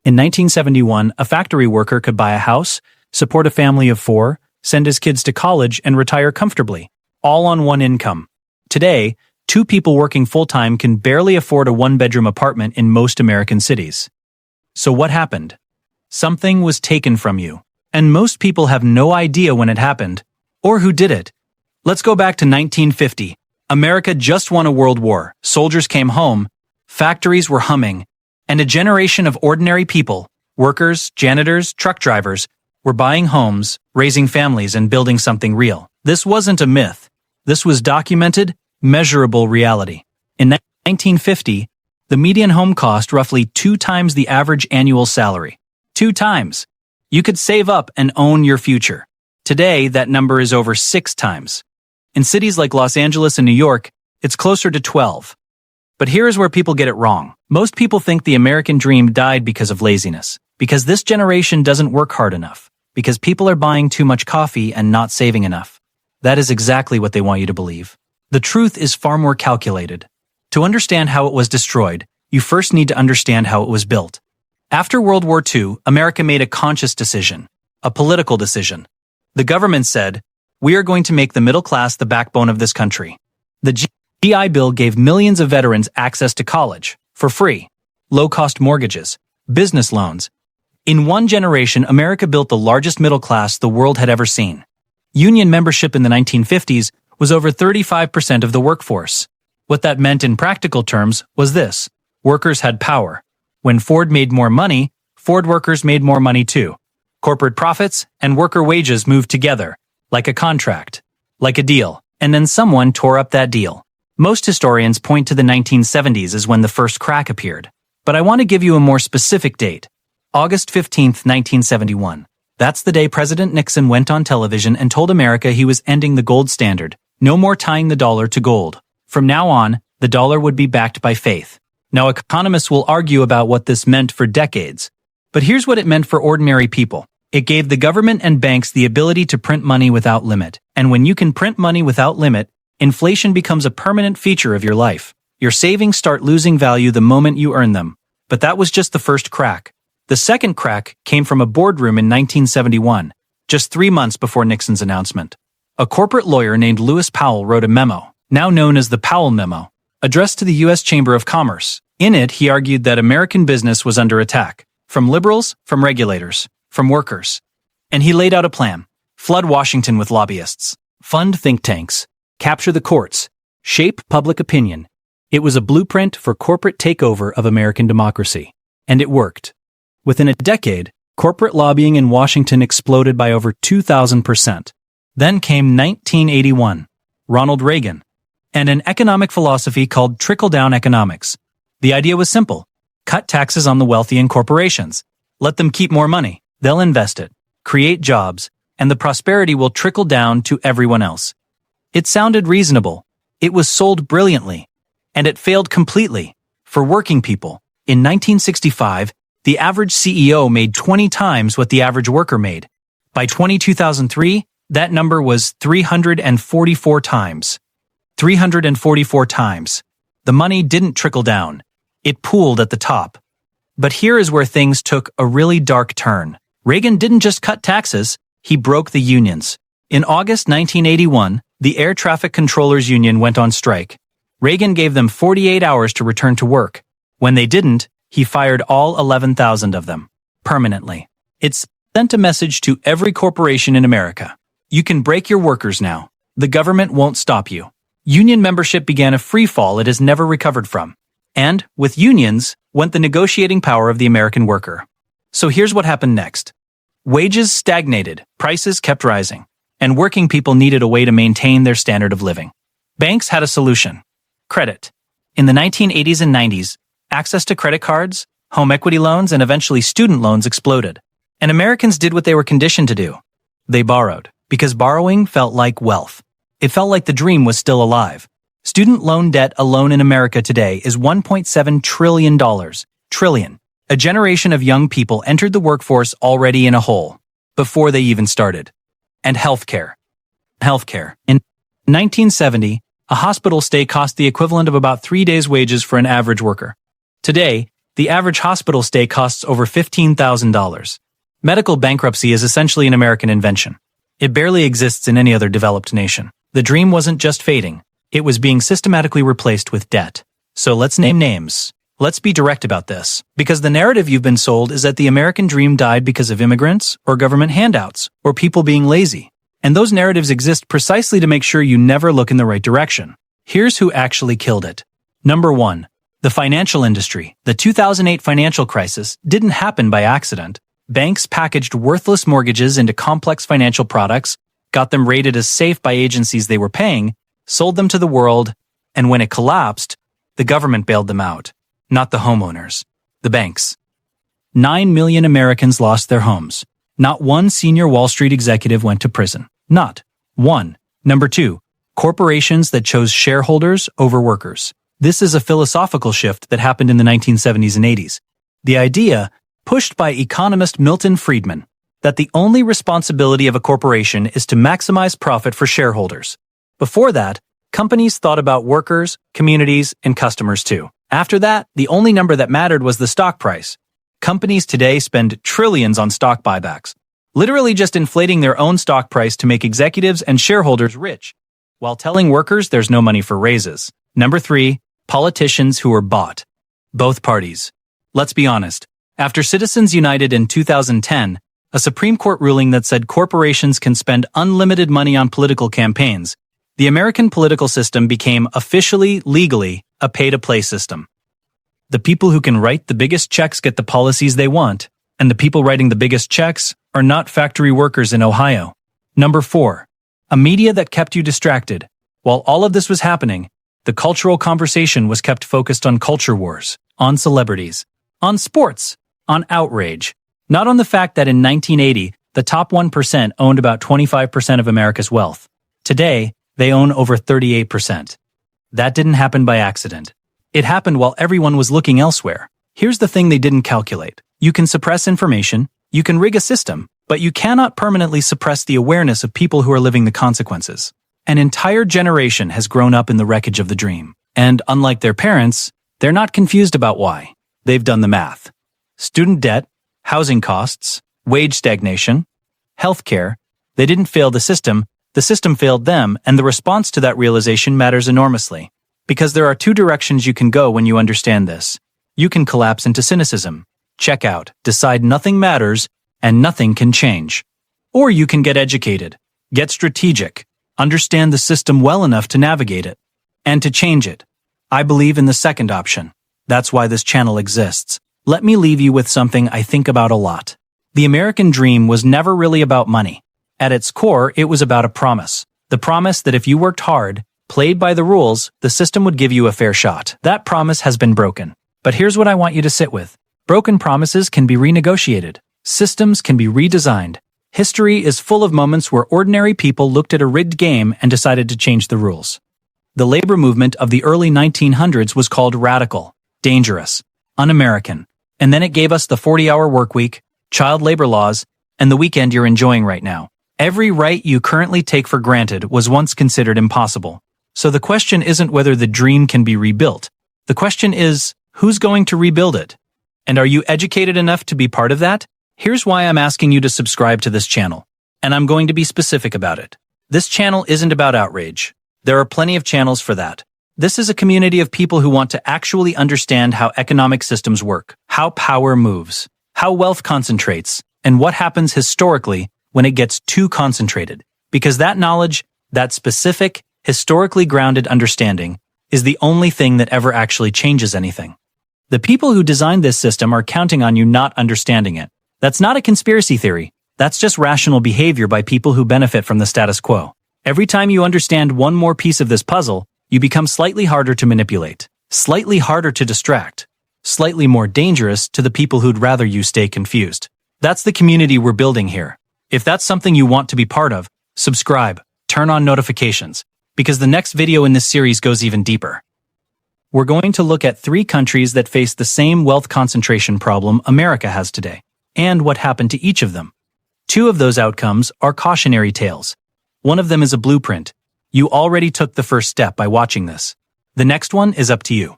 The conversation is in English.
In 1971, a factory worker could buy a house, support a family of 4, send his kids to college, and retire comfortably, all on one income. Today, 2 people working full-time can barely afford a 1-bedroom apartment in most American cities. So what happened? Something was taken from you. And most people have no idea when it happened, or who did it. Let's go back to 1950. America just won a world war, soldiers came home, factories were humming, and a generation of ordinary people, workers, janitors, truck drivers, were buying homes, raising families, and building something real. This wasn't a myth. This was documented, measurable reality. In 1950, the median home cost roughly 2 times the average annual salary. 2 times. You could save up and own your future. Today, that number is over 6 times. In cities like Los Angeles and New York, it's closer to 12. But here is where people get it wrong. Most people think the American dream died because of laziness, because this generation doesn't work hard enough, because people are buying too much coffee and not saving enough. That is exactly what they want you to believe. The truth is far more calculated. To understand how it was destroyed, you first need to understand how it was built. After World War II, America made a conscious decision, a political decision. The government said, "We are going to make the middle class the backbone of this country." The GI Bill gave millions of veterans access to college, for free, low-cost mortgages, business loans. In one generation, America built the largest middle class the world had ever seen. Union membership in the 1950s was over 35% of the workforce. What that meant in practical terms was this: workers had power. When Ford made more money, Ford workers made more money too. Corporate profits and worker wages moved together, like a contract, like a deal, and then someone tore up that deal. Most historians point to the 1970s as when the first crack appeared. But I want to give you a more specific date. August 15, 1971. That's the day President Nixon went on television and told America he was ending the gold standard. No more tying the dollar to gold. From now on, the dollar would be backed by faith. Now, economists will argue about what this meant for decades. But here's what it meant for ordinary people. It gave the government and banks the ability to print money without limit. And when you can print money without limit, inflation becomes a permanent feature of your life. Your savings start losing value the moment you earn them. But that was just the first crack. The second crack came from a boardroom in 1971, just 3 months before Nixon's announcement. A corporate lawyer named Lewis Powell wrote a memo, now known as the Powell Memo, addressed to the U.S. Chamber of Commerce. In it, he argued that American business was under attack, from liberals, from regulators, from workers. And he laid out a plan: flood Washington with lobbyists, fund think tanks, capture the courts, shape public opinion. It was a blueprint for corporate takeover of American democracy. And it worked. Within a decade, corporate lobbying in Washington exploded by over 2,000%. Then came 1981, Ronald Reagan, and an economic philosophy called trickle-down economics. The idea was simple: cut taxes on the wealthy and corporations. Let them keep more money. They'll invest it, create jobs, and the prosperity will trickle down to everyone else. It sounded reasonable. It was sold brilliantly. And it failed completely. For working people, in 1965, the average CEO made 20 times what the average worker made. By 2003, that number was 344 times. 344 times. The money didn't trickle down. It pooled at the top. But here is where things took a really dark turn. Reagan didn't just cut taxes, he broke the unions. In August 1981, the Air Traffic Controllers Union went on strike. Reagan gave them 48 hours to return to work. When they didn't, he fired all 11,000 of them, permanently. It sent a message to every corporation in America: you can break your workers now. The government won't stop you. Union membership began a free fall it has never recovered from. And, with unions, went the negotiating power of the American worker. So here's what happened next. Wages stagnated, prices kept rising, and working people needed a way to maintain their standard of living. Banks had a solution: credit. In the 1980s and 90s, access to credit cards, home equity loans, and eventually student loans exploded. And Americans did what they were conditioned to do. They borrowed, because borrowing felt like wealth. It felt like the dream was still alive. Student loan debt alone in America today is $1.7 trillion. Trillion. A generation of young people entered the workforce already in a hole, before they even started. And healthcare. Healthcare. In 1970, a hospital stay cost the equivalent of about 3 days' wages for an average worker. Today, The average hospital stay costs over $15,000. Medical bankruptcy is essentially an American invention. It barely exists in any other developed nation. The dream wasn't just fading. It was being systematically replaced with debt. So let's name names. Let's be direct about this, because the narrative you've been sold is that the American dream died because of immigrants, or government handouts, or people being lazy. And those narratives exist precisely to make sure you never look in the right direction. Here's who actually killed it. Number 1. The financial industry. The 2008 financial crisis didn't happen by accident. Banks packaged worthless mortgages into complex financial products, got them rated as safe by agencies they were paying, sold them to the world, and when it collapsed, the government bailed them out. Not the homeowners. The banks. 9 million Americans lost their homes. Not one senior Wall Street executive went to prison. Not one. Number 2. Corporations that chose shareholders over workers. This is a philosophical shift that happened in the 1970s and 80s. The idea, pushed by economist Milton Friedman, that the only responsibility of a corporation is to maximize profit for shareholders. Before that, companies thought about workers, communities, and customers too. After that, the only number that mattered was the stock price. Companies today spend trillions on stock buybacks, literally just inflating their own stock price to make executives and shareholders rich, while telling workers there's no money for raises. Number 3, politicians who were bought. Both parties. Let's be honest. After Citizens United in 2010, a Supreme Court ruling that said corporations can spend unlimited money on political campaigns, the American political system became officially, legally, a pay-to-play system. The people who can write the biggest checks get the policies they want, and the people writing the biggest checks are not factory workers in Ohio. Number 4. A media that kept you distracted. While all of this was happening, the cultural conversation was kept focused on culture wars, on celebrities, on sports, on outrage, not on the fact that in 1980, the top 1% owned about 25% of America's wealth. Today, they own over 38%. That didn't happen by accident. It happened while everyone was looking elsewhere. Here's the thing they didn't calculate. You can suppress information, you can rig a system, but you cannot permanently suppress the awareness of people who are living the consequences. An entire generation has grown up in the wreckage of the dream. And unlike their parents, they're not confused about why. They've done the math. Student debt, housing costs, wage stagnation, healthcare. They didn't fail the system failed them, and the response to that realization matters enormously. Because there are 2 directions you can go when you understand this. You can collapse into cynicism, check out, decide nothing matters, and nothing can change. Or you can get educated, get strategic, understand the system well enough to navigate it, and to change it. I believe in the second option. That's why this channel exists. Let me leave you with something I think about a lot. The American dream was never really about money. At its core, it was about a promise. The promise that if you worked hard, played by the rules, the system would give you a fair shot. That promise has been broken. But here's what I want you to sit with. Broken promises can be renegotiated. Systems can be redesigned. History is full of moments where ordinary people looked at a rigged game and decided to change the rules. The labor movement of the early 1900s was called radical, dangerous, un-American. And then it gave us the 40-hour workweek, child labor laws, and the weekend you're enjoying right now. Every right you currently take for granted was once considered impossible. So the question isn't whether the dream can be rebuilt. The question is, who's going to rebuild it? And are you educated enough to be part of that? Here's why I'm asking you to subscribe to this channel. And I'm going to be specific about it. This channel isn't about outrage. There are plenty of channels for that. This is a community of people who want to actually understand how economic systems work, how power moves, how wealth concentrates, and what happens historically when it gets too concentrated. Because that knowledge, that specific, historically grounded understanding, is the only thing that ever actually changes anything. The people who designed this system are counting on you not understanding it. That's not a conspiracy theory. That's just rational behavior by people who benefit from the status quo. Every time you understand one more piece of this puzzle, you become slightly harder to manipulate, slightly harder to distract, slightly more dangerous to the people who'd rather you stay confused. That's the community we're building here. If that's something you want to be part of, subscribe, turn on notifications, because the next video in this series goes even deeper. We're going to look at 3 countries that face the same wealth concentration problem America has today, and what happened to each of them. 2 of those outcomes are cautionary tales. One of them is a blueprint. You already took the first step by watching this. The next one is up to you.